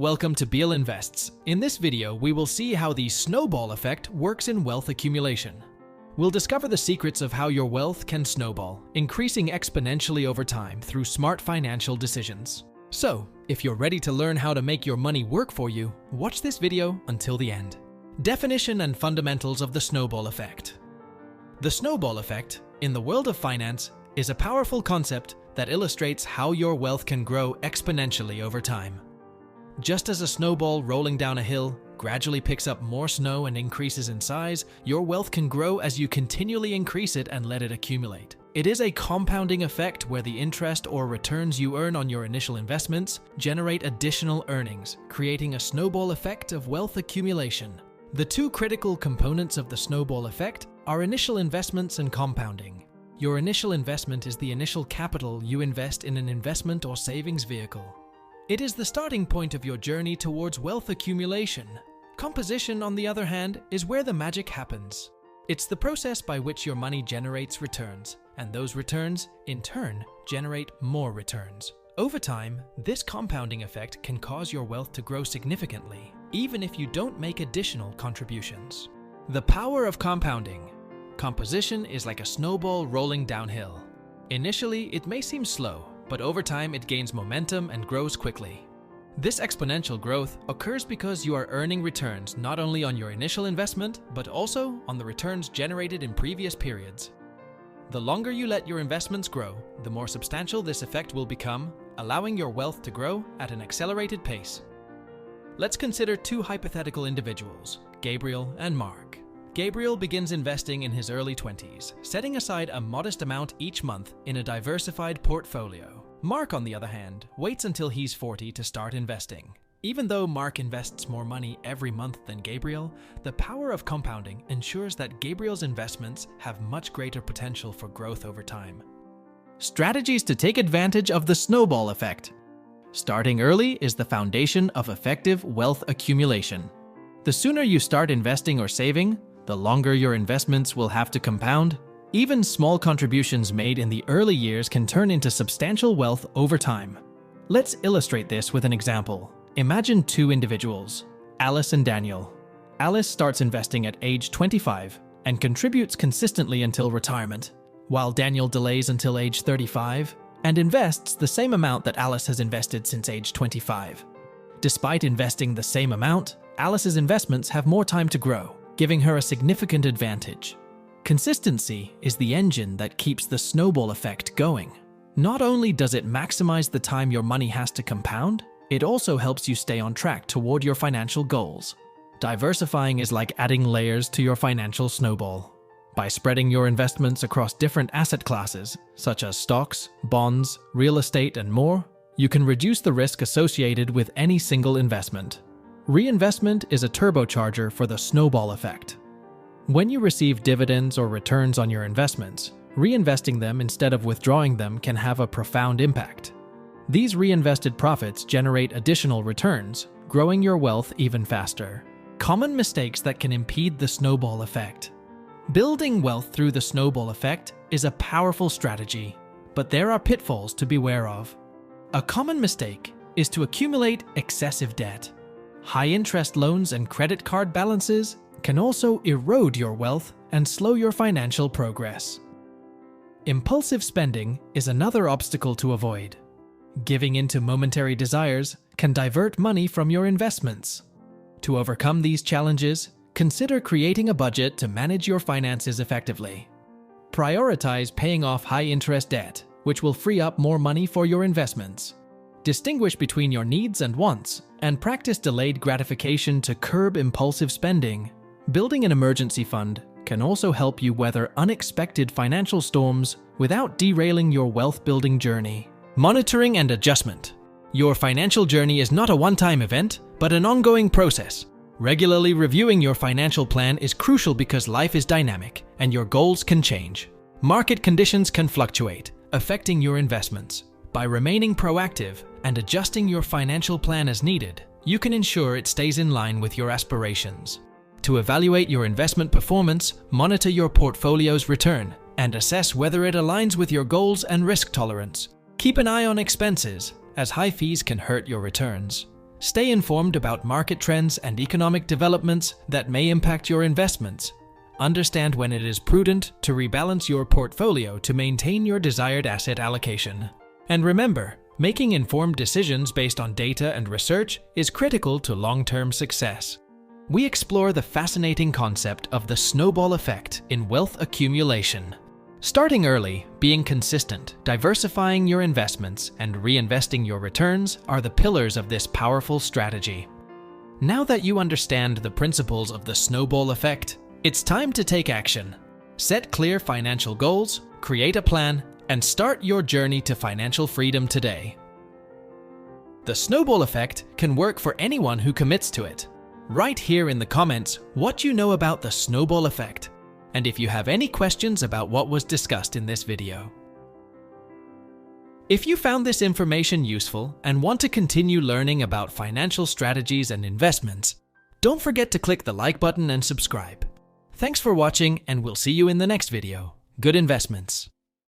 Welcome to Biel Invests. In this video, we will see how the snowball effect works in wealth accumulation. We'll discover the secrets of how your wealth can snowball, increasing exponentially over time through smart financial decisions. So, if you're ready to learn how to make your money work for you, watch this video until the end. Definition and fundamentals of the snowball effect. The snowball effect, in the world of finance, is a powerful concept that illustrates how your wealth can grow exponentially over time. Just as a snowball rolling down a hill gradually picks up more snow and increases in size, your wealth can grow as you continually increase it and let it accumulate. It is a compounding effect where the interest or returns you earn on your initial investments generate additional earnings, creating a snowball effect of wealth accumulation. The two critical components of the snowball effect are initial investments and compounding. Your initial investment is the initial capital you invest in an investment or savings vehicle. It is the starting point of your journey towards wealth accumulation. Composition, on the other hand, is where the magic happens. It's the process by which your money generates returns, and those returns, in turn, generate more returns. Over time, this compounding effect can cause your wealth to grow significantly, even if you don't make additional contributions. The power of compounding. Composition is like a snowball rolling downhill. Initially, it may seem slow, but over time it gains momentum and grows quickly. This exponential growth occurs because you are earning returns not only on your initial investment, but also on the returns generated in previous periods. The longer you let your investments grow, the more substantial this effect will become, allowing your wealth to grow at an accelerated pace. Let's consider two hypothetical individuals, Gabriel and Mark. Gabriel begins investing in his early 20s, setting aside a modest amount each month in a diversified portfolio. Mark, on the other hand, waits until he's 40 to start investing. Even though Mark invests more money every month than Gabriel, the power of compounding ensures that Gabriel's investments have much greater potential for growth over time. Strategies to take advantage of the snowball effect. Starting early is the foundation of effective wealth accumulation. The sooner you start investing or saving, the longer your investments will have to compound. Even small contributions made in the early years can turn into substantial wealth over time. Let's illustrate this with an example. Imagine two individuals, Alice and Daniel. Alice starts investing at age 25 and contributes consistently until retirement, while Daniel delays until age 35 and invests the same amount that Alice has invested since age 25. Despite investing the same amount, Alice's investments have more time to grow, giving her a significant advantage. Consistency is the engine that keeps the snowball effect going. Not only does it maximize the time your money has to compound, it also helps you stay on track toward your financial goals. Diversifying is like adding layers to your financial snowball. By spreading your investments across different asset classes, such as stocks, bonds, real estate, and more, you can reduce the risk associated with any single investment. Reinvestment is a turbocharger for the snowball effect. When you receive dividends or returns on your investments, reinvesting them instead of withdrawing them can have a profound impact. These reinvested profits generate additional returns, growing your wealth even faster. Common mistakes that can impede the snowball effect. Building wealth through the snowball effect is a powerful strategy, but there are pitfalls to beware of. A common mistake is to accumulate excessive debt. High-interest loans and credit card balances can also erode your wealth and slow your financial progress. Impulsive spending is another obstacle to avoid. Giving into momentary desires can divert money from your investments. To overcome these challenges, consider creating a budget to manage your finances effectively. Prioritize paying off high-interest debt, which will free up more money for your investments. Distinguish between your needs and wants, and practice delayed gratification to curb impulsive spending. Building an emergency fund can also help you weather unexpected financial storms without derailing your wealth-building journey. Monitoring and adjustment. Your financial journey is not a one-time event, but an ongoing process. Regularly reviewing your financial plan is crucial because life is dynamic and your goals can change. Market conditions can fluctuate, affecting your investments. By remaining proactive and adjusting your financial plan as needed, you can ensure it stays in line with your aspirations. To evaluate your investment performance, monitor your portfolio's return and assess whether it aligns with your goals and risk tolerance. Keep an eye on expenses, as high fees can hurt your returns. Stay informed about market trends and economic developments that may impact your investments. Understand when it is prudent to rebalance your portfolio to maintain your desired asset allocation. And remember, making informed decisions based on data and research is critical to long-term success. We explore the fascinating concept of the snowball effect in wealth accumulation. Starting early, being consistent, diversifying your investments, and reinvesting your returns are the pillars of this powerful strategy. Now that you understand the principles of the snowball effect, it's time to take action. Set clear financial goals, create a plan, and start your journey to financial freedom today. The snowball effect can work for anyone who commits to it. Write here in the comments what you know about the snowball effect, and if you have any questions about what was discussed in this video. If you found this information useful and want to continue learning about financial strategies and investments, don't forget to click the like button and subscribe. Thanks for watching, and we'll see you in the next video. Good investments!